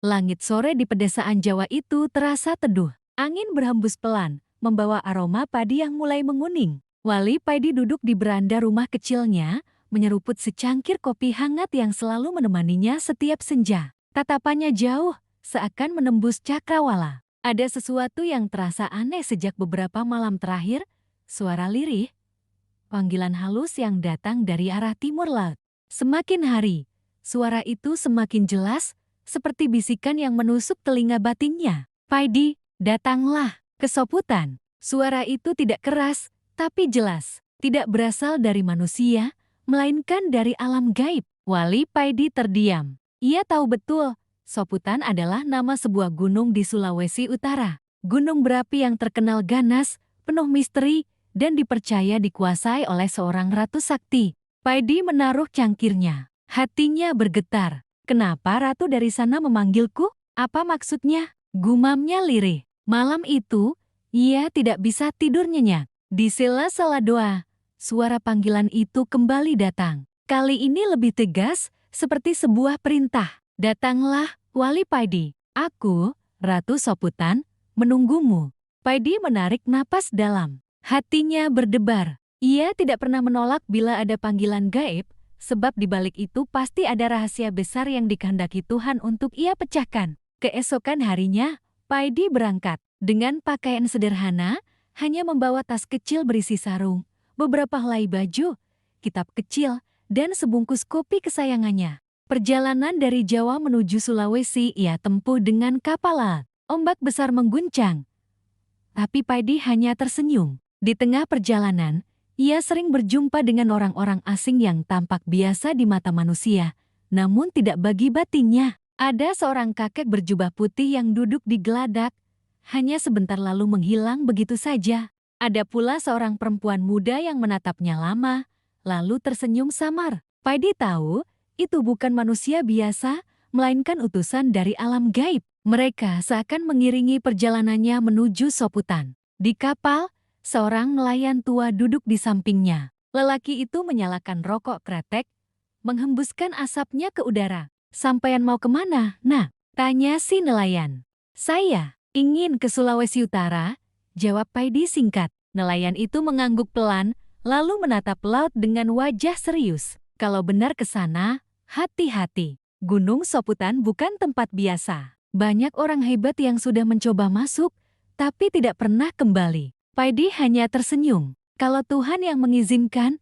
Langit sore di pedesaan Jawa itu terasa teduh. Angin berhembus pelan, membawa aroma padi yang mulai menguning. Wali Paidi duduk di beranda rumah kecilnya, menyeruput secangkir kopi hangat yang selalu menemaninya setiap senja. Tatapannya jauh, seakan menembus cakrawala. Ada sesuatu yang terasa aneh sejak beberapa malam terakhir, suara lirih, panggilan halus yang datang dari arah timur laut. Semakin hari, suara itu semakin jelas, seperti bisikan yang menusuk telinga batinnya. Paidi, datanglah, kesoputan. Suara itu tidak keras, tapi jelas. Tidak berasal dari manusia, melainkan dari alam gaib. Wali Paidi terdiam. Ia tahu betul, Soputan adalah nama sebuah gunung di Sulawesi Utara. Gunung berapi yang terkenal ganas, penuh misteri, dan dipercaya dikuasai oleh seorang ratu sakti. Paidi menaruh cangkirnya. Hatinya bergetar. Kenapa ratu dari sana memanggilku? Apa maksudnya? Gumamnya lirih. Malam itu, ia tidak bisa tidur nyenyak. Di sela-sela doa, suara panggilan itu kembali datang. Kali ini lebih tegas, seperti sebuah perintah. Datanglah, Wali Paidi. Aku, Ratu Soputan, menunggumu. Paidi menarik napas dalam. Hatinya berdebar. Ia tidak pernah menolak bila ada panggilan gaib, sebab di balik itu pasti ada rahasia besar yang dikehendaki Tuhan untuk ia pecahkan. Keesokan harinya, Paidi berangkat. Dengan pakaian sederhana, hanya membawa tas kecil berisi sarung, beberapa helai baju, kitab kecil, dan sebungkus kopi kesayangannya. Perjalanan dari Jawa menuju Sulawesi ia tempuh dengan kapal laut. Ombak besar mengguncang. Tapi Paidi hanya tersenyum. Di tengah perjalanan, ia sering berjumpa dengan orang-orang asing yang tampak biasa di mata manusia, namun tidak bagi batinnya. Ada seorang kakek berjubah putih yang duduk di geladak, hanya sebentar lalu menghilang begitu saja. Ada pula seorang perempuan muda yang menatapnya lama, lalu tersenyum samar. Paidi tahu, itu bukan manusia biasa, melainkan utusan dari alam gaib. Mereka seakan mengiringi perjalanannya menuju Soputan. Di kapal, seorang nelayan tua duduk di sampingnya. Lelaki itu menyalakan rokok kretek, menghembuskan asapnya ke udara. "Sampean mau kemana, Nah?" tanya si nelayan. "Saya ingin ke Sulawesi Utara," jawab Paidi singkat. Nelayan itu mengangguk pelan, lalu menatap laut dengan wajah serius. "Kalau benar ke sana, hati-hati. Gunung Soputan bukan tempat biasa. Banyak orang hebat yang sudah mencoba masuk, tapi tidak pernah kembali." Paidi hanya tersenyum. Kalau Tuhan yang mengizinkan,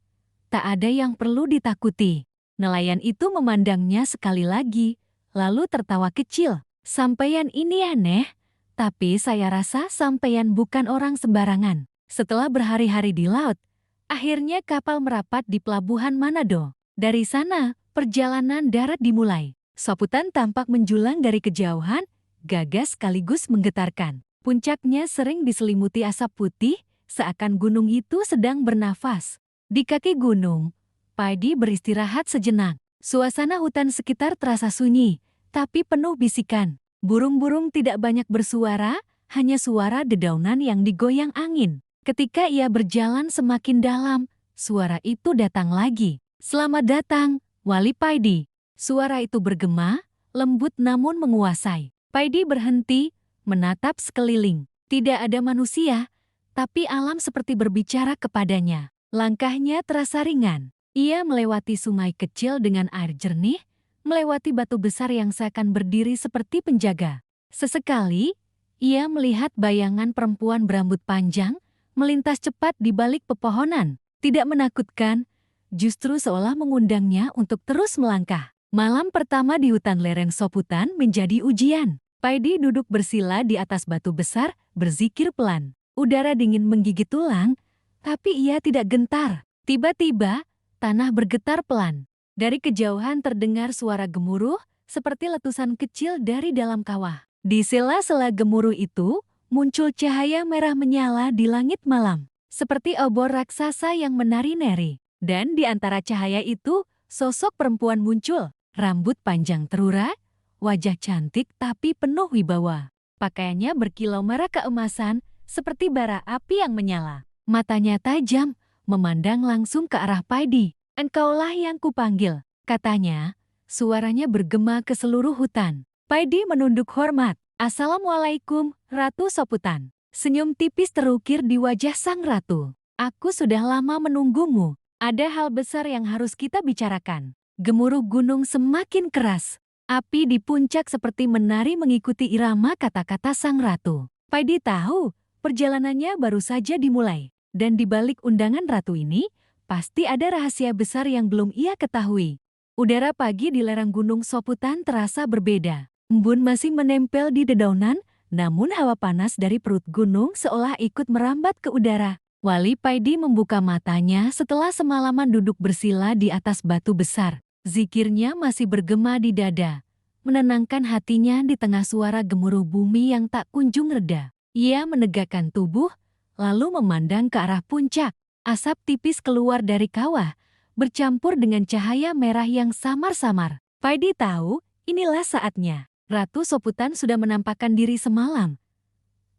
tak ada yang perlu ditakuti. Nelayan itu memandangnya sekali lagi, lalu tertawa kecil. "Sampeyan ini aneh, tapi saya rasa sampeyan bukan orang sembarangan." Setelah berhari-hari di laut, akhirnya kapal merapat di pelabuhan Manado. Dari sana, perjalanan darat dimulai. Soputan tampak menjulang dari kejauhan, gagah sekaligus menggetarkan. Puncaknya sering diselimuti asap putih, seakan gunung itu sedang bernafas. Di kaki gunung, Paidi beristirahat sejenak. Suasana hutan sekitar terasa sunyi, tapi penuh bisikan. Burung-burung tidak banyak bersuara, hanya suara dedaunan yang digoyang angin. Ketika ia berjalan semakin dalam, suara itu datang lagi. "Selamat datang, Wali Paidi." Suara itu bergema, lembut namun menguasai. Paidi berhenti, menatap sekeliling. Tidak ada manusia, tapi alam seperti berbicara kepadanya. Langkahnya terasa ringan. Ia melewati sungai kecil dengan air jernih, melewati batu besar yang seakan berdiri seperti penjaga. Sesekali, ia melihat bayangan perempuan berambut panjang, melintas cepat di balik pepohonan. Tidak menakutkan, justru seolah mengundangnya untuk terus melangkah. Malam pertama di hutan lereng Soputan menjadi ujian. Paidi duduk bersila di atas batu besar, berzikir pelan. Udara dingin menggigit tulang, tapi ia tidak gentar. Tiba-tiba, tanah bergetar pelan. Dari kejauhan terdengar suara gemuruh, seperti letusan kecil dari dalam kawah. Di sela-sela gemuruh itu, muncul cahaya merah menyala di langit malam, seperti obor raksasa yang menari-nari. Dan di antara cahaya itu, sosok perempuan muncul. Rambut panjang terurai, wajah cantik tapi penuh wibawa. Pakaiannya berkilau merah keemasan, seperti bara api yang menyala. Matanya tajam, memandang langsung ke arah Paidi. "Engkaulah yang kupanggil," katanya. Suaranya bergema ke seluruh hutan. Paidi menunduk hormat. Assalamualaikum, Ratu Soputan. Senyum tipis terukir di wajah sang ratu. Aku sudah lama menunggumu. Ada hal besar yang harus kita bicarakan. Gemuruh gunung semakin keras. Api di puncak seperti menari mengikuti irama kata-kata sang ratu. Paidi tahu, perjalanannya baru saja dimulai. Dan di balik undangan ratu ini, pasti ada rahasia besar yang belum ia ketahui. Udara pagi di lereng Gunung Soputan terasa berbeda. Embun masih menempel di dedaunan, namun hawa panas dari perut gunung seolah ikut merambat ke udara. Wali Paidi membuka matanya setelah semalaman duduk bersila di atas batu besar. Zikirnya masih bergema di dada, menenangkan hatinya di tengah suara gemuruh bumi yang tak kunjung reda. Ia menegakkan tubuh, lalu memandang ke arah puncak. Asap tipis keluar dari kawah, bercampur dengan cahaya merah yang samar-samar. Paidi tahu, inilah saatnya. Ratu Soputan sudah menampakkan diri semalam.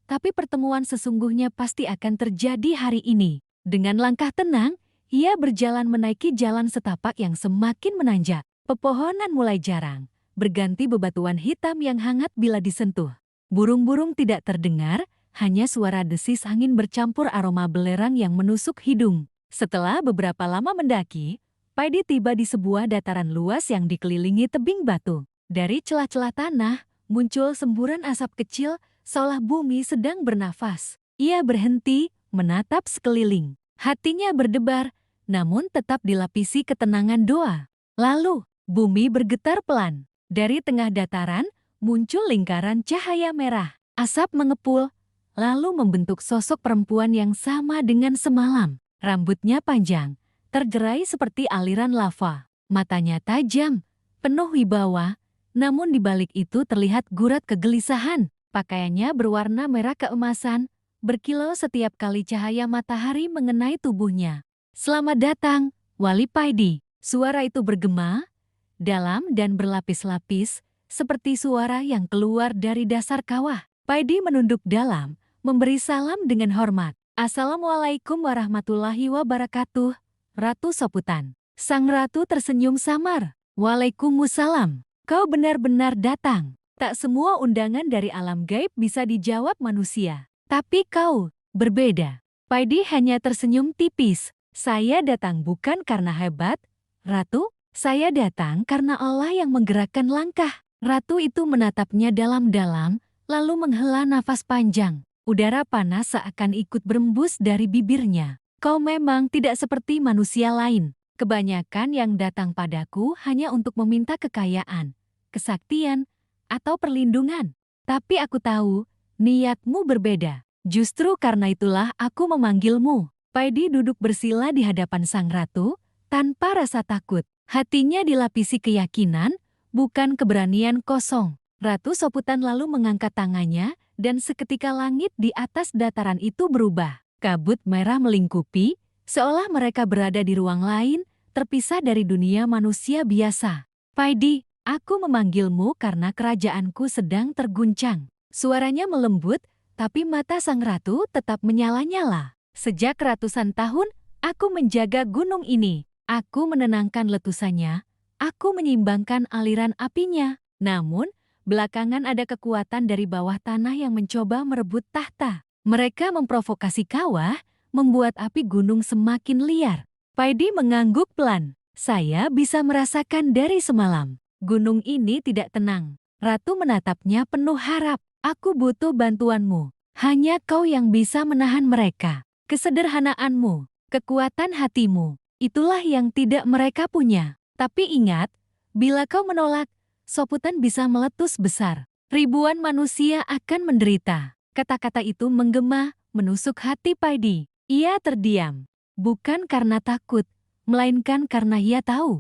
Tapi pertemuan sesungguhnya pasti akan terjadi hari ini. Dengan langkah tenang, ia berjalan menaiki jalan setapak yang semakin menanjak. Pepohonan mulai jarang, berganti bebatuan hitam yang hangat bila disentuh. Burung-burung tidak terdengar, hanya suara desis angin bercampur aroma belerang yang menusuk hidung. Setelah beberapa lama mendaki, Paidi tiba di sebuah dataran luas yang dikelilingi tebing batu. Dari celah-celah tanah, muncul semburan asap kecil, seolah bumi sedang bernafas. Ia berhenti, menatap sekeliling. Hatinya berdebar, namun tetap dilapisi ketenangan doa. Lalu, bumi bergetar pelan. Dari tengah dataran, muncul lingkaran cahaya merah. Asap mengepul, lalu membentuk sosok perempuan yang sama dengan semalam. Rambutnya panjang, tergerai seperti aliran lava. Matanya tajam, penuh wibawa. Namun di balik itu terlihat gurat kegelisahan. Pakaiannya berwarna merah keemasan, berkilau setiap kali cahaya matahari mengenai tubuhnya. Selamat datang, Wali Paidi. Suara itu bergema, dalam dan berlapis-lapis, seperti suara yang keluar dari dasar kawah. Paidi menunduk dalam, memberi salam dengan hormat. Assalamualaikum warahmatullahi wabarakatuh, Ratu Soputan. Sang ratu tersenyum samar. Waalaikumsalam. Kau benar-benar datang. Tak semua undangan dari alam gaib bisa dijawab manusia. Tapi kau berbeda. Paidi hanya tersenyum tipis. Saya datang bukan karena hebat, Ratu. Saya datang karena Allah yang menggerakkan langkah. Ratu itu menatapnya dalam-dalam, lalu menghela nafas panjang. Udara panas seakan ikut berembus dari bibirnya. Kau memang tidak seperti manusia lain. Kebanyakan yang datang padaku hanya untuk meminta kekayaan, kesaktian, atau perlindungan. Tapi aku tahu, niatmu berbeda. Justru karena itulah aku memanggilmu. Paidi duduk bersila di hadapan sang ratu, tanpa rasa takut. Hatinya dilapisi keyakinan, bukan keberanian kosong. Ratu Soputan lalu mengangkat tangannya, dan seketika langit di atas dataran itu berubah. Kabut merah melingkupi, seolah mereka berada di ruang lain, terpisah dari dunia manusia biasa. Paidi, aku memanggilmu karena kerajaanku sedang terguncang. Suaranya melembut, tapi mata sang ratu tetap menyala-nyala. Sejak ratusan tahun, aku menjaga gunung ini. Aku menenangkan letusannya, aku menyeimbangkan aliran apinya. Namun, belakangan ada kekuatan dari bawah tanah yang mencoba merebut tahta. Mereka memprovokasi kawah, membuat api gunung semakin liar. Paidi mengangguk pelan. Saya bisa merasakan dari semalam. Gunung ini tidak tenang. Ratu menatapnya penuh harap. Aku butuh bantuanmu. Hanya kau yang bisa menahan mereka. Kesederhanaanmu, kekuatan hatimu, itulah yang tidak mereka punya. Tapi ingat, bila kau menolak, Soputan bisa meletus besar. Ribuan manusia akan menderita. Kata-kata itu menggema, menusuk hati Paidi. Ia terdiam. Bukan karena takut, melainkan karena ia tahu.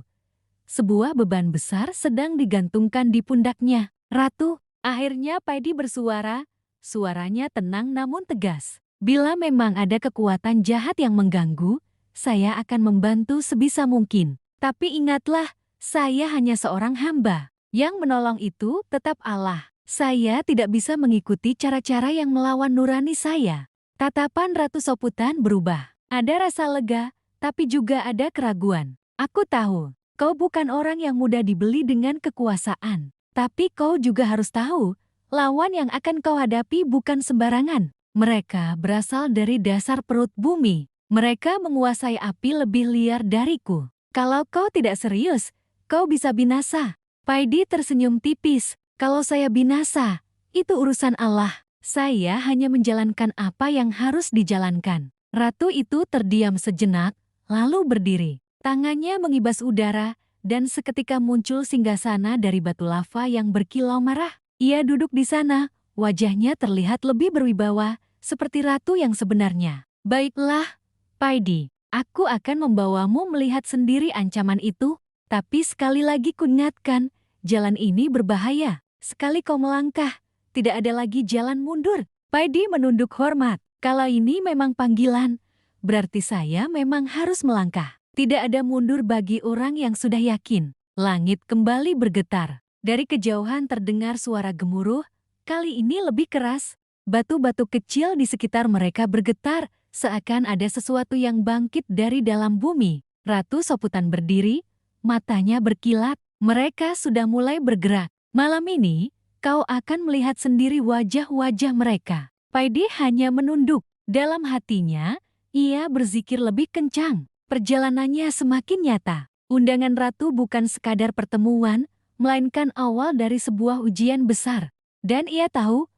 Sebuah beban besar sedang digantungkan di pundaknya. Ratu, akhirnya Paidi bersuara. Suaranya tenang namun tegas. Bila memang ada kekuatan jahat yang mengganggu, saya akan membantu sebisa mungkin. Tapi ingatlah, saya hanya seorang hamba. Yang menolong itu tetap Allah. Saya tidak bisa mengikuti cara-cara yang melawan nurani saya. Tatapan Ratu Soputan berubah. Ada rasa lega, tapi juga ada keraguan. Aku tahu, kau bukan orang yang mudah dibeli dengan kekuasaan. Tapi kau juga harus tahu, lawan yang akan kau hadapi bukan sembarangan. Mereka berasal dari dasar perut bumi. Mereka menguasai api lebih liar dariku. Kalau kau tidak serius, kau bisa binasa. Paidi tersenyum tipis. Kalau saya binasa, itu urusan Allah. Saya hanya menjalankan apa yang harus dijalankan. Ratu itu terdiam sejenak, lalu berdiri. Tangannya mengibas udara, dan seketika muncul singgasana dari batu lava yang berkilau merah. Ia duduk di sana, wajahnya terlihat lebih berwibawa, seperti ratu yang sebenarnya. Baiklah, Paidi, aku akan membawamu melihat sendiri ancaman itu. Tapi sekali lagi kuingatkan, jalan ini berbahaya. Sekali kau melangkah, tidak ada lagi jalan mundur. Paidi menunduk hormat. Kalau ini memang panggilan, berarti saya memang harus melangkah. Tidak ada mundur bagi orang yang sudah yakin. Langit kembali bergetar. Dari kejauhan terdengar suara gemuruh, kali ini lebih keras. Batu-batu kecil di sekitar mereka bergetar, seakan ada sesuatu yang bangkit dari dalam bumi. Ratu Soputan berdiri, matanya berkilat. Mereka sudah mulai bergerak. Malam ini, kau akan melihat sendiri wajah-wajah mereka. Paidi hanya menunduk. Dalam hatinya, ia berzikir lebih kencang. Perjalanannya semakin nyata. Undangan ratu bukan sekadar pertemuan, melainkan awal dari sebuah ujian besar. Dan ia tahu,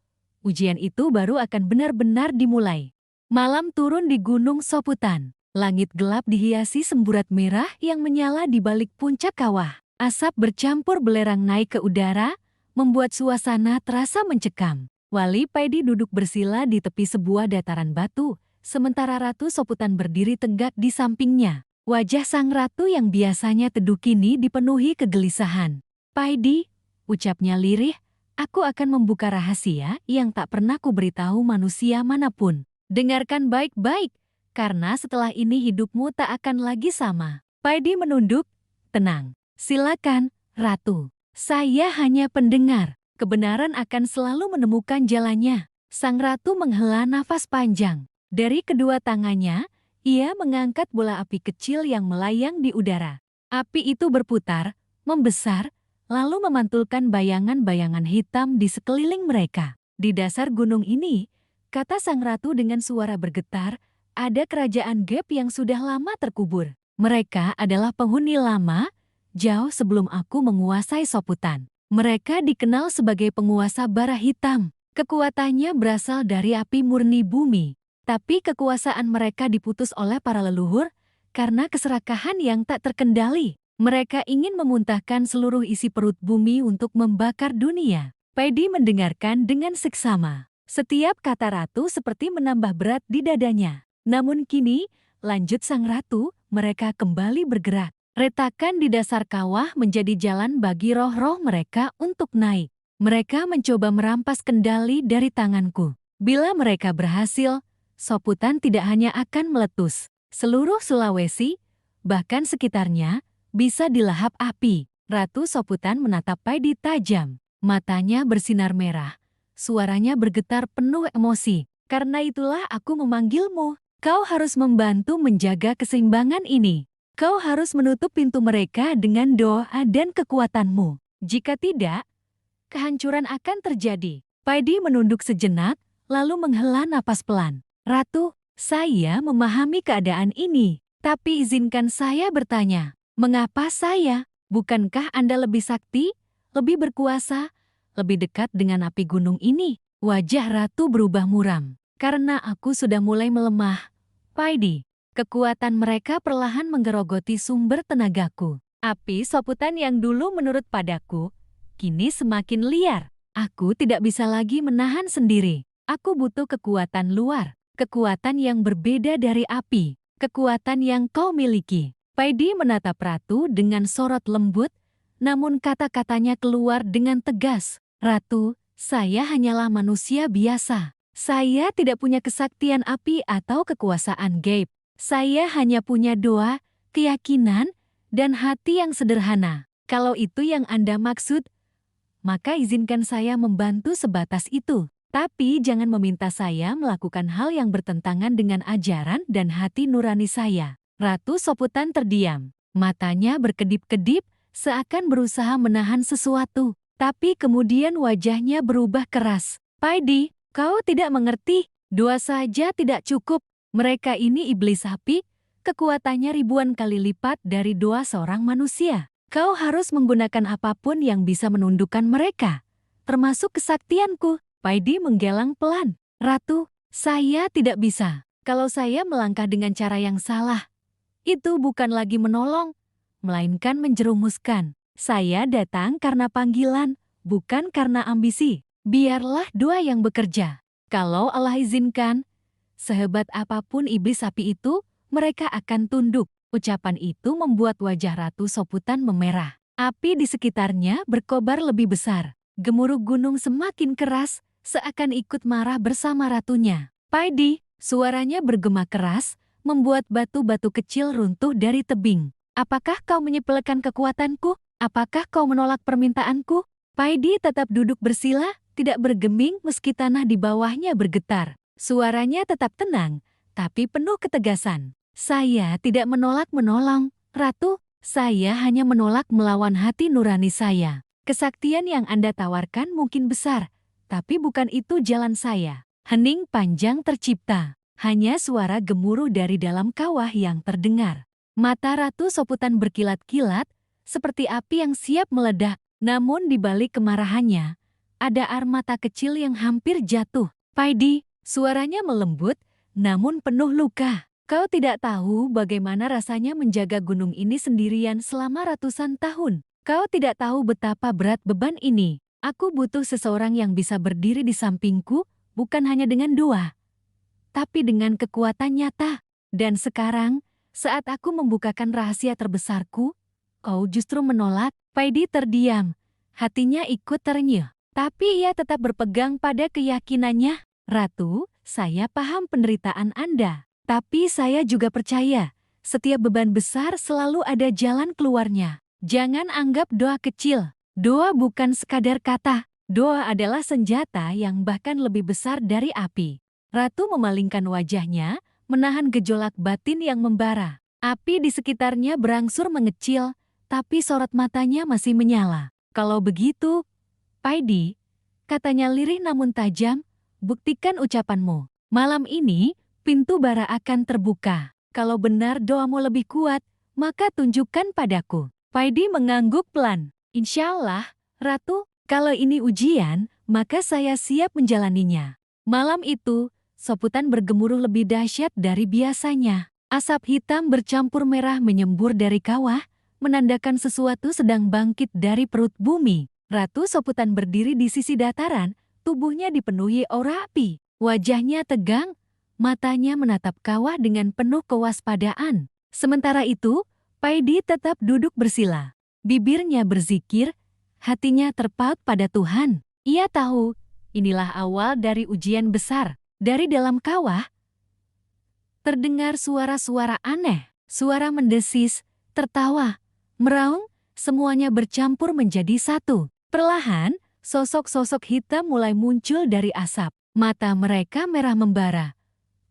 ujian itu baru akan benar-benar dimulai. Malam turun di Gunung Soputan. Langit gelap dihiasi semburat merah yang menyala di balik puncak kawah. Asap bercampur belerang naik ke udara, membuat suasana terasa mencekam. Wali Paidi duduk bersila di tepi sebuah dataran batu, sementara Ratu Soputan berdiri tegak di sampingnya. Wajah sang ratu yang biasanya teduh kini dipenuhi kegelisahan. Paidi, ucapnya lirih, aku akan membuka rahasia yang tak pernah kuberitahu manusia manapun. Dengarkan baik-baik, karena setelah ini hidupmu tak akan lagi sama. Paidi menunduk, tenang. Silakan, Ratu. Saya hanya pendengar. Kebenaran akan selalu menemukan jalannya. Sang ratu menghela nafas panjang. Dari kedua tangannya, ia mengangkat bola api kecil yang melayang di udara. Api itu berputar, membesar, lalu memantulkan bayangan-bayangan hitam di sekeliling mereka. Di dasar gunung ini, kata sang ratu dengan suara bergetar, ada kerajaan Gap yang sudah lama terkubur. Mereka adalah penghuni lama, jauh sebelum aku menguasai Soputan. Mereka dikenal sebagai penguasa bara hitam. Kekuatannya berasal dari api murni bumi. Tapi kekuasaan mereka diputus oleh para leluhur karena keserakahan yang tak terkendali. Mereka ingin memuntahkan seluruh isi perut bumi untuk membakar dunia. Paidi mendengarkan dengan seksama. Setiap kata ratu seperti menambah berat di dadanya. Namun kini, lanjut sang ratu, mereka kembali bergerak. Retakan di dasar kawah menjadi jalan bagi roh-roh mereka untuk naik. Mereka mencoba merampas kendali dari tanganku. Bila mereka berhasil, Soputan tidak hanya akan meletus. Seluruh Sulawesi, bahkan sekitarnya, bisa dilahap api. Ratu Soputan menatap Paidi tajam. Matanya bersinar merah. Suaranya bergetar penuh emosi. Karena itulah aku memanggilmu. Kau harus membantu menjaga keseimbangan ini. Kau harus menutup pintu mereka dengan doa dan kekuatanmu. Jika tidak, kehancuran akan terjadi. Paidi menunduk sejenak, lalu menghela napas pelan. Ratu, saya memahami keadaan ini. Tapi izinkan saya bertanya, mengapa saya? Bukankah Anda lebih sakti, lebih berkuasa, lebih dekat dengan api gunung ini? Wajah Ratu berubah muram. Karena aku sudah mulai melemah. Paidi, kekuatan mereka perlahan menggerogoti sumber tenagaku. Api Soputan yang dulu menurut padaku, kini semakin liar. Aku tidak bisa lagi menahan sendiri. Aku butuh kekuatan luar. Kekuatan yang berbeda dari api. Kekuatan yang kau miliki. Paidi menatap Ratu dengan sorot lembut, namun kata-katanya keluar dengan tegas. Ratu, saya hanyalah manusia biasa. Saya tidak punya kesaktian api atau kekuasaan gaib. Saya hanya punya doa, keyakinan, dan hati yang sederhana. Kalau itu yang Anda maksud, maka izinkan saya membantu sebatas itu. Tapi jangan meminta saya melakukan hal yang bertentangan dengan ajaran dan hati nurani saya. Ratu Soputan terdiam. Matanya berkedip-kedip, seakan berusaha menahan sesuatu. Tapi kemudian wajahnya berubah keras. Paidi, kau tidak mengerti. 2 saja tidak cukup. Mereka ini iblis api, kekuatannya ribuan kali lipat dari 2 seorang manusia. Kau harus menggunakan apapun yang bisa menundukkan mereka, termasuk kesaktianku. Paidi menggelang pelan. Ratu, saya tidak bisa. Kalau saya melangkah dengan cara yang salah, itu bukan lagi menolong, melainkan menjerumuskan. Saya datang karena panggilan, bukan karena ambisi. Biarlah 2 yang bekerja. Kalau Allah izinkan, sehebat apapun iblis api itu, mereka akan tunduk. Ucapan itu membuat wajah Ratu Soputan memerah. Api di sekitarnya berkobar lebih besar. Gemuruh gunung semakin keras, seakan ikut marah bersama ratunya. Paidi, suaranya bergema keras, membuat batu-batu kecil runtuh dari tebing. Apakah kau menyepelekan kekuatanku? Apakah kau menolak permintaanku? Paidi tetap duduk bersila, tidak bergeming meski tanah di bawahnya bergetar. Suaranya tetap tenang, tapi penuh ketegasan. Saya tidak menolak menolong, Ratu. Saya hanya menolak melawan hati nurani saya. Kesaktian yang Anda tawarkan mungkin besar, tapi bukan itu jalan saya. Hening panjang tercipta. Hanya suara gemuruh dari dalam kawah yang terdengar. Mata Ratu Soputan berkilat-kilat, seperti api yang siap meledak. Namun di balik kemarahannya, ada air mata kecil yang hampir jatuh. Paidi, suaranya melembut, namun penuh luka. Kau tidak tahu bagaimana rasanya menjaga gunung ini sendirian selama ratusan tahun. Kau tidak tahu betapa berat beban ini. Aku butuh seseorang yang bisa berdiri di sampingku, bukan hanya dengan doa, tapi dengan kekuatan nyata. Dan sekarang, saat aku membukakan rahasia terbesarku, kau justru menolak. Paidi terdiam. Hatinya ikut terenyuh. Tapi ia tetap berpegang pada keyakinannya. Ratu, saya paham penderitaan Anda. Tapi saya juga percaya, setiap beban besar selalu ada jalan keluarnya. Jangan anggap doa kecil. Doa bukan sekadar kata. Doa adalah senjata yang bahkan lebih besar dari api. Ratu memalingkan wajahnya, menahan gejolak batin yang membara. Api di sekitarnya berangsur mengecil, tapi sorot matanya masih menyala. Kalau begitu, Paidi, katanya lirih namun tajam, buktikan ucapanmu. Malam ini, pintu bara akan terbuka. Kalau benar doamu lebih kuat, maka tunjukkan padaku. Paidi mengangguk pelan. Insya Allah, Ratu, kalau ini ujian, maka saya siap menjalaninya. Malam itu, Soputan bergemuruh lebih dahsyat dari biasanya. Asap hitam bercampur merah menyembur dari kawah, menandakan sesuatu sedang bangkit dari perut bumi. Ratu Soputan berdiri di sisi dataran, tubuhnya dipenuhi aura api. Wajahnya tegang, matanya menatap kawah dengan penuh kewaspadaan. Sementara itu, Paidi tetap duduk bersila. Bibirnya berzikir, hatinya terpaut pada Tuhan. Ia tahu, inilah awal dari ujian besar. Dari dalam kawah, terdengar suara-suara aneh, suara mendesis, tertawa, meraung, semuanya bercampur menjadi satu. Perlahan, sosok-sosok hitam mulai muncul dari asap. Mata mereka merah membara.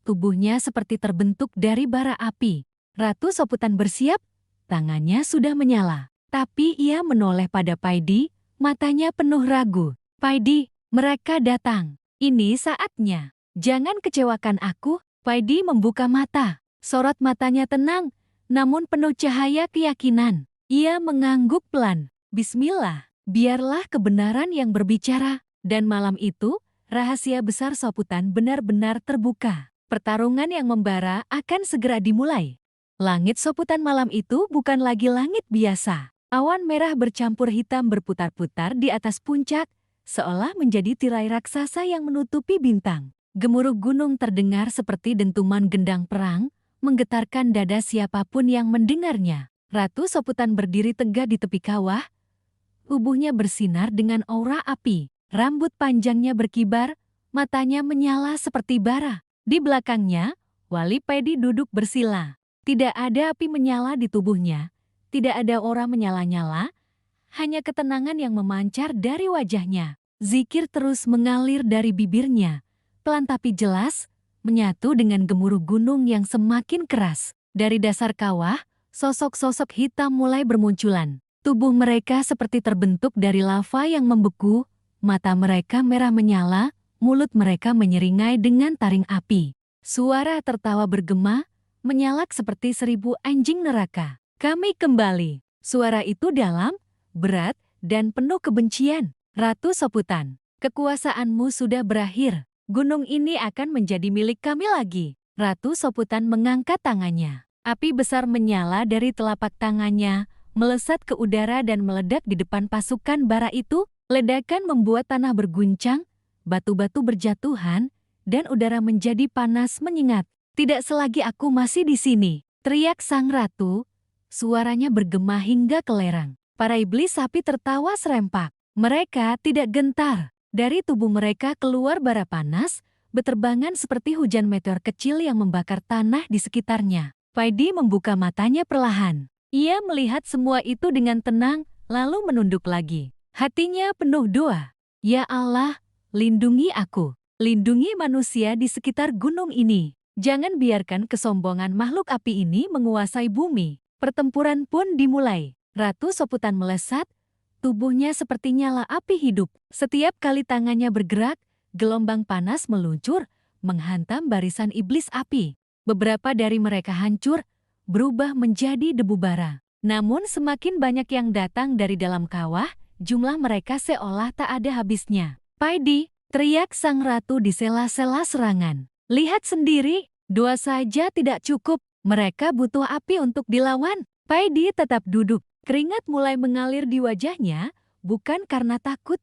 Tubuhnya seperti terbentuk dari bara api. Ratu Soputan bersiap, tangannya sudah menyala. Tapi ia menoleh pada Paidi, matanya penuh ragu. Paidi, mereka datang. Ini saatnya. Jangan kecewakan aku. Paidi membuka mata. Sorot matanya tenang, namun penuh cahaya keyakinan. Ia mengangguk pelan. Bismillah, biarlah kebenaran yang berbicara. Dan malam itu, rahasia besar Soputan benar-benar terbuka. Pertarungan yang membara akan segera dimulai. Langit Soputan malam itu bukan lagi langit biasa. Awan merah bercampur hitam berputar-putar di atas puncak, seolah menjadi tirai raksasa yang menutupi bintang. Gemuruh gunung terdengar seperti dentuman gendang perang, menggetarkan dada siapapun yang mendengarnya. Ratu Soputan berdiri tegak di tepi kawah, tubuhnya bersinar dengan aura api. Rambut panjangnya berkibar, matanya menyala seperti bara. Di belakangnya, Wali Paidi duduk bersila. Tidak ada api menyala di tubuhnya, tidak ada aura menyala-nyala, hanya ketenangan yang memancar dari wajahnya. Zikir terus mengalir dari bibirnya, pelan tapi jelas, menyatu dengan gemuruh gunung yang semakin keras. Dari dasar kawah, sosok-sosok hitam mulai bermunculan. Tubuh mereka seperti terbentuk dari lava yang membeku, mata mereka merah menyala, mulut mereka menyeringai dengan taring api. Suara tertawa bergema, menyalak seperti 1000 anjing neraka. Kami kembali. Suara itu dalam, berat, dan penuh kebencian. Ratu Soputan, kekuasaanmu sudah berakhir. Gunung ini akan menjadi milik kami lagi. Ratu Soputan mengangkat tangannya. Api besar menyala dari telapak tangannya, melesat ke udara dan meledak di depan pasukan bara itu. Ledakan membuat tanah berguncang, batu-batu berjatuhan, dan udara menjadi panas menyengat. Tidak selagi aku masih di sini, teriak sang ratu. Suaranya bergema hingga ke lerang. Para iblis api tertawa serempak. Mereka tidak gentar. Dari tubuh mereka keluar bara panas, beterbangan seperti hujan meteor kecil yang membakar tanah di sekitarnya. Paidi membuka matanya perlahan. Ia melihat semua itu dengan tenang, lalu menunduk lagi. Hatinya penuh doa. Ya Allah, lindungi aku. Lindungi manusia di sekitar gunung ini. Jangan biarkan kesombongan makhluk api ini menguasai bumi. Pertempuran pun dimulai. Ratu Soputan melesat, tubuhnya seperti nyala api hidup. Setiap kali tangannya bergerak, gelombang panas meluncur, menghantam barisan iblis api. Beberapa dari mereka hancur, berubah menjadi debu bara. Namun semakin banyak yang datang dari dalam kawah, jumlah mereka seolah tak ada habisnya. Paidi, teriak sang ratu di sela-sela serangan. Lihat sendiri, doa saja tidak cukup. Mereka butuh api untuk dilawan. Paidi tetap duduk. Keringat mulai mengalir di wajahnya, bukan karena takut,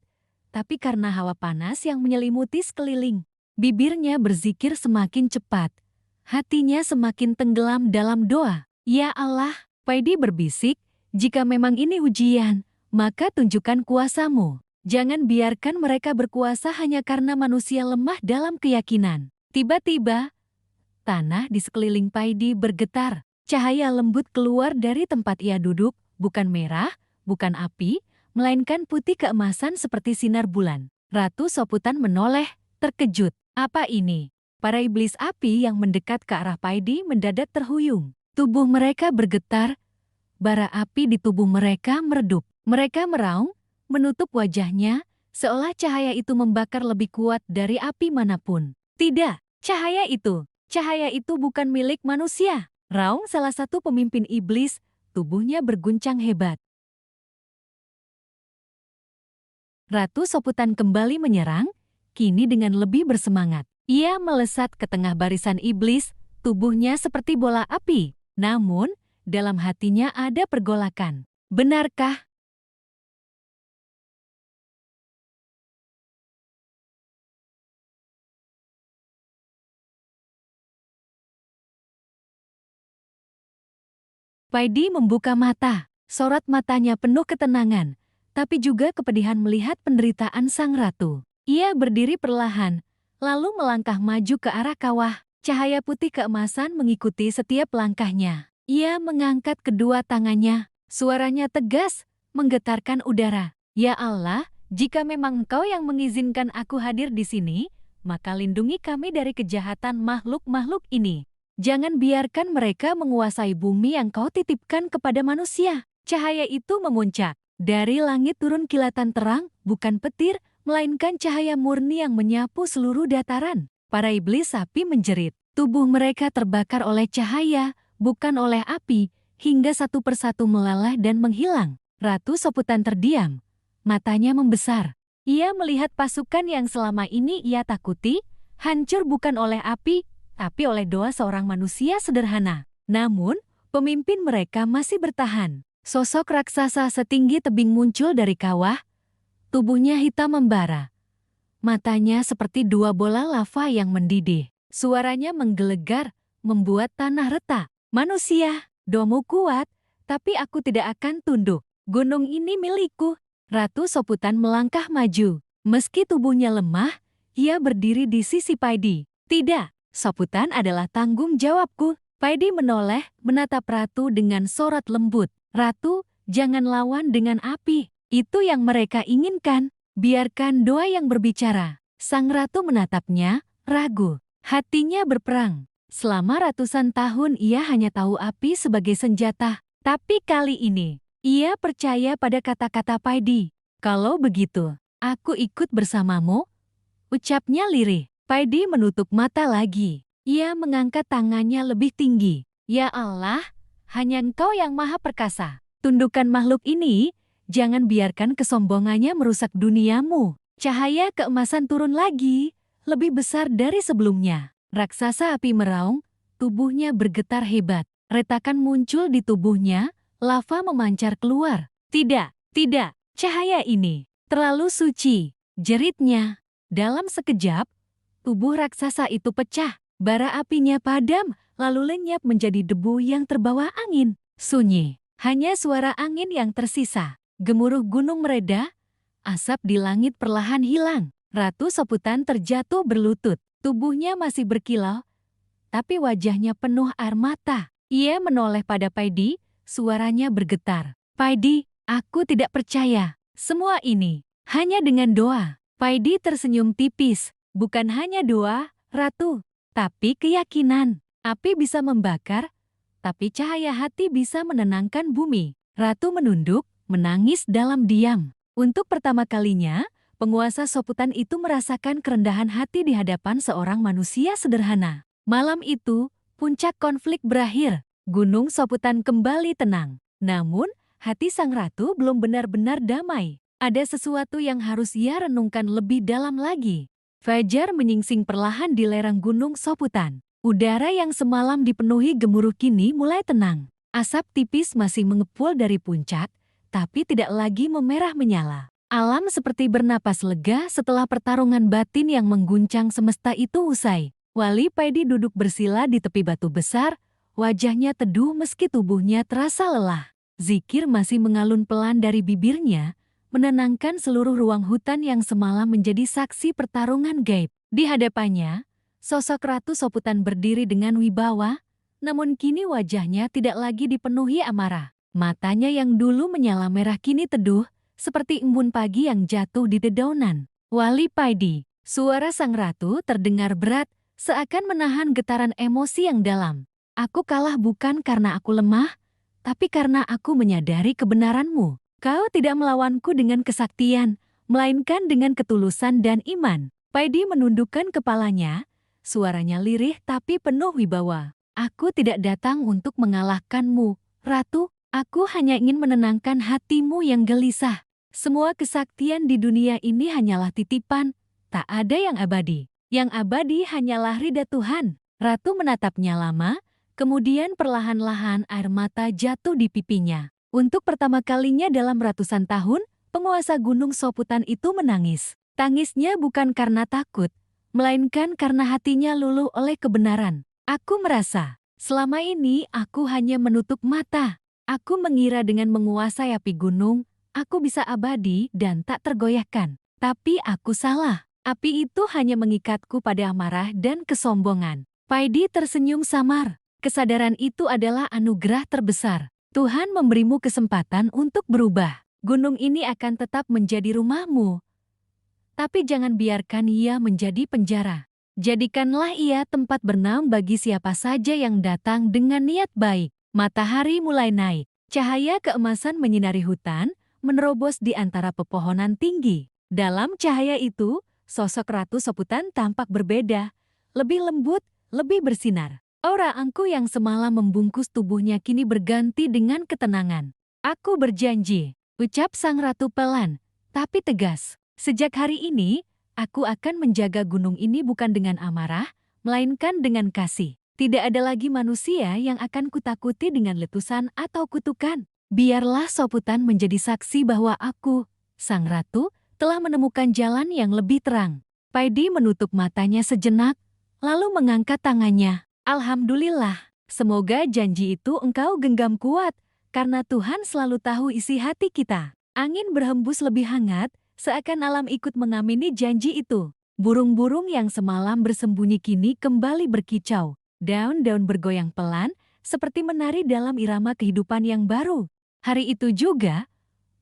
tapi karena hawa panas yang menyelimuti sekeliling. Bibirnya berzikir semakin cepat. Hatinya semakin tenggelam dalam doa. Ya Allah, Paidi berbisik, jika memang ini ujian, maka tunjukkan kuasamu. Jangan biarkan mereka berkuasa hanya karena manusia lemah dalam keyakinan. Tiba-tiba, tanah di sekeliling Paidi bergetar. Cahaya lembut keluar dari tempat ia duduk, bukan merah, bukan api, melainkan putih keemasan seperti sinar bulan. Ratu Soputan menoleh, terkejut. Apa ini? Para iblis api yang mendekat ke arah Paidi mendadak terhuyung. Tubuh mereka bergetar, bara api di tubuh mereka meredup. Mereka meraung, menutup wajahnya, seolah cahaya itu membakar lebih kuat dari api manapun. Tidak, cahaya itu bukan milik manusia. Raung salah satu pemimpin iblis, tubuhnya berguncang hebat. Ratu Soputan kembali menyerang, kini dengan lebih bersemangat. Ia melesat ke tengah barisan iblis, tubuhnya seperti bola api. Namun, dalam hatinya ada pergolakan. Benarkah? Paidi membuka mata. Sorot matanya penuh ketenangan, tapi juga kepedihan melihat penderitaan sang ratu. Ia berdiri perlahan, lalu melangkah maju ke arah kawah. Cahaya putih keemasan mengikuti setiap langkahnya. Ia mengangkat kedua tangannya. Suaranya tegas, menggetarkan udara. Ya Allah, jika memang Engkau yang mengizinkan aku hadir di sini, maka lindungi kami dari kejahatan makhluk-makhluk ini. Jangan biarkan mereka menguasai bumi yang Kau titipkan kepada manusia. Cahaya itu memuncak. Dari langit turun kilatan terang, bukan petir, melainkan cahaya murni yang menyapu seluruh dataran. Para iblis api menjerit. Tubuh mereka terbakar oleh cahaya, bukan oleh api, hingga satu persatu melalah dan menghilang. Ratu Soputan terdiam. Matanya membesar. Ia melihat pasukan yang selama ini ia takuti, hancur bukan oleh api, tapi oleh doa seorang manusia sederhana. Namun, pemimpin mereka masih bertahan. Sosok raksasa setinggi tebing muncul dari kawah. Tubuhnya hitam membara. Matanya seperti dua bola lava yang mendidih. Suaranya menggelegar, membuat tanah retak. Manusia, doamu kuat, tapi aku tidak akan tunduk. Gunung ini milikku. Ratu Soputan melangkah maju. Meski tubuhnya lemah, ia berdiri di sisi Paidi. Tidak. Soputan adalah tanggung jawabku. Paidi menoleh, menatap Ratu dengan sorot lembut. Ratu, jangan lawan dengan api. Itu yang mereka inginkan. Biarkan doa yang berbicara. Sang Ratu menatapnya, ragu. Hatinya berperang. Selama ratusan tahun ia hanya tahu api sebagai senjata. Tapi kali ini, Ia percaya pada kata-kata Paidi. Kalau begitu, aku ikut bersamamu, ucapnya lirih. Paidi menutup mata lagi. Ia mengangkat tangannya lebih tinggi. Ya Allah, hanya Engkau yang maha perkasa. Tundukkan makhluk ini, jangan biarkan kesombongannya merusak duniamu. Cahaya keemasan turun lagi, lebih besar dari sebelumnya. Raksasa api meraung, tubuhnya bergetar hebat. Retakan muncul di tubuhnya, lava memancar keluar. Tidak, tidak, cahaya ini terlalu suci, jeritnya. Dalam sekejap, tubuh raksasa itu pecah. Bara apinya padam, lalu lenyap menjadi debu yang terbawa angin. Sunyi, hanya suara angin yang tersisa. Gemuruh gunung mereda, asap di langit perlahan hilang. Ratu Soputan terjatuh berlutut. Tubuhnya masih berkilau, tapi wajahnya penuh air mata. Ia menoleh pada Paidi, suaranya bergetar. Paidi, aku tidak percaya. Semua ini hanya dengan doa. Paidi tersenyum tipis. Bukan hanya doa, Ratu, tapi keyakinan. Api bisa membakar, tapi cahaya hati bisa menenangkan bumi. Ratu menunduk, menangis dalam diam. Untuk pertama kalinya, penguasa Soputan itu merasakan kerendahan hati di hadapan seorang manusia sederhana. Malam itu, puncak konflik berakhir. Gunung Soputan kembali tenang. Namun, hati sang ratu belum benar-benar damai. Ada sesuatu yang harus ia renungkan lebih dalam lagi. Fajar menyingsing perlahan di lereng Gunung Soputan. Udara yang semalam dipenuhi gemuruh kini mulai tenang. Asap tipis masih mengepul dari puncak, tapi tidak lagi memerah menyala. Alam seperti bernapas lega setelah pertarungan batin yang mengguncang semesta itu usai. Wali Paidi duduk bersila di tepi batu besar, wajahnya teduh meski tubuhnya terasa lelah. Zikir masih mengalun pelan dari bibirnya, menenangkan seluruh ruang hutan yang semalam menjadi saksi pertarungan gaib. Di hadapannya, sosok Ratu Soputan berdiri dengan wibawa, namun kini wajahnya tidak lagi dipenuhi amarah. Matanya yang dulu menyala merah kini teduh, seperti embun pagi yang jatuh di dedaunan. Wali Paidi, suara sang ratu terdengar berat, seakan menahan getaran emosi yang dalam. Aku kalah bukan karena aku lemah, tapi karena aku menyadari kebenaranmu. Kau tidak melawanku dengan kesaktian, melainkan dengan ketulusan dan iman. Paidi menundukkan kepalanya, suaranya lirih tapi penuh wibawa. Aku tidak datang untuk mengalahkanmu, Ratu. Aku hanya ingin menenangkan hatimu yang gelisah. Semua kesaktian di dunia ini hanyalah titipan, tak ada yang abadi. Yang abadi hanyalah ridha Tuhan. Ratu menatapnya lama, kemudian perlahan-lahan air mata jatuh di pipinya. Untuk pertama kalinya dalam ratusan tahun, penguasa Gunung Soputan itu menangis. Tangisnya bukan karena takut, melainkan karena hatinya luluh oleh kebenaran. Aku merasa, selama ini aku hanya menutup mata. Aku mengira dengan menguasai api gunung, aku bisa abadi dan tak tergoyahkan. Tapi aku salah. Api itu hanya mengikatku pada amarah dan kesombongan. Paidi tersenyum samar. Kesadaran itu adalah anugerah terbesar. Tuhan memberimu kesempatan untuk berubah. Gunung ini akan tetap menjadi rumahmu. Tapi jangan biarkan ia menjadi penjara. Jadikanlah ia tempat bernaung bagi siapa saja yang datang dengan niat baik. Matahari mulai naik. Cahaya keemasan menyinari hutan, menerobos di antara pepohonan tinggi. Dalam cahaya itu, sosok Ratu Soputan tampak berbeda, lebih lembut, lebih bersinar. Aura angku yang semalam membungkus tubuhnya kini berganti dengan ketenangan. Aku berjanji, ucap sang ratu pelan, tapi tegas. Sejak hari ini, aku akan menjaga gunung ini bukan dengan amarah, melainkan dengan kasih. Tidak ada lagi manusia yang akan kutakuti dengan letusan atau kutukan. Biarlah Soputan menjadi saksi bahwa aku, sang ratu, telah menemukan jalan yang lebih terang. Paidi menutup matanya sejenak, lalu mengangkat tangannya. Alhamdulillah, semoga janji itu engkau genggam kuat, karena Tuhan selalu tahu isi hati kita. Angin berhembus lebih hangat, seakan alam ikut mengamini janji itu. Burung-burung yang semalam bersembunyi kini kembali berkicau. Daun-daun bergoyang pelan, seperti menari dalam irama kehidupan yang baru. Hari itu juga,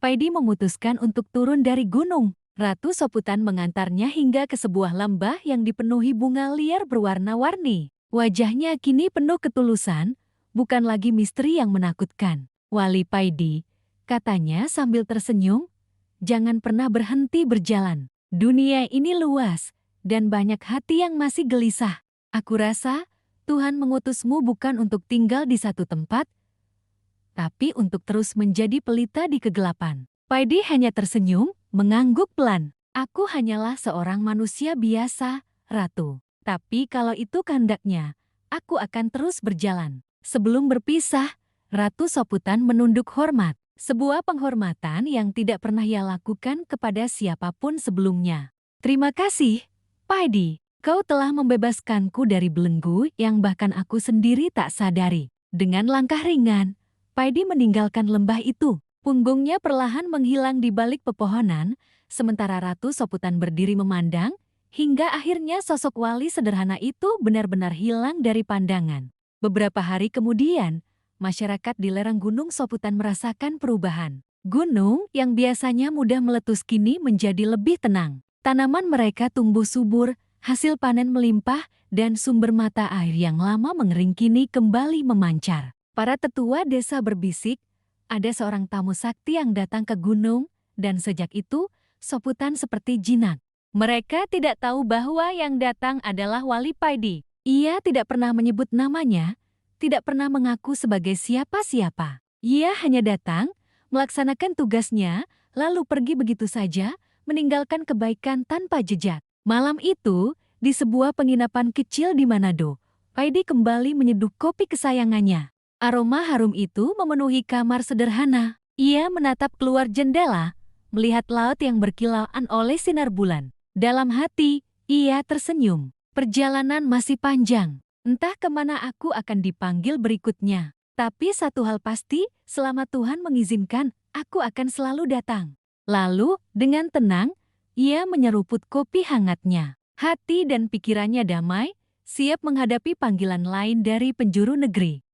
Paidi memutuskan untuk turun dari gunung. Ratu Soputan mengantarnya hingga ke sebuah lembah yang dipenuhi bunga liar berwarna-warni. Wajahnya kini penuh ketulusan, bukan lagi misteri yang menakutkan. Wali Paidi, katanya sambil tersenyum, jangan pernah berhenti berjalan. Dunia ini luas, dan banyak hati yang masih gelisah. Aku rasa Tuhan mengutusmu bukan untuk tinggal di satu tempat, tapi untuk terus menjadi pelita di kegelapan. Paidi hanya tersenyum, mengangguk pelan. Aku hanyalah seorang manusia biasa, Ratu. Tapi kalau itu kehendaknya, aku akan terus berjalan. Sebelum berpisah, Ratu Soputan menunduk hormat. Sebuah penghormatan yang tidak pernah ia lakukan kepada siapapun sebelumnya. Terima kasih, Paidi. Kau telah membebaskanku dari belenggu yang bahkan aku sendiri tak sadari. Dengan langkah ringan, Paidi meninggalkan lembah itu. Punggungnya perlahan menghilang di balik pepohonan, sementara Ratu Soputan berdiri memandang, hingga akhirnya sosok wali sederhana itu benar-benar hilang dari pandangan. Beberapa hari kemudian, masyarakat di lereng Gunung Soputan merasakan perubahan. Gunung yang biasanya mudah meletus kini menjadi lebih tenang. Tanaman mereka tumbuh subur, hasil panen melimpah, dan sumber mata air yang lama mengering kini kembali memancar. Para tetua desa berbisik, ada seorang tamu sakti yang datang ke gunung, dan sejak itu, Soputan seperti jinak. Mereka tidak tahu bahwa yang datang adalah Wali Paidi. Ia tidak pernah menyebut namanya, tidak pernah mengaku sebagai siapa-siapa. Ia hanya datang, melaksanakan tugasnya, lalu pergi begitu saja, meninggalkan kebaikan tanpa jejak. Malam itu, di sebuah penginapan kecil di Manado, Paidi kembali menyeduh kopi kesayangannya. Aroma harum itu memenuhi kamar sederhana. Ia menatap keluar jendela, melihat laut yang berkilauan oleh sinar bulan. Dalam hati, ia tersenyum. Perjalanan masih panjang. Entah kemana aku akan dipanggil berikutnya. Tapi satu hal pasti, selama Tuhan mengizinkan, aku akan selalu datang. Lalu, dengan tenang, ia menyeruput kopi hangatnya. Hati dan pikirannya damai, siap menghadapi panggilan lain dari penjuru negeri.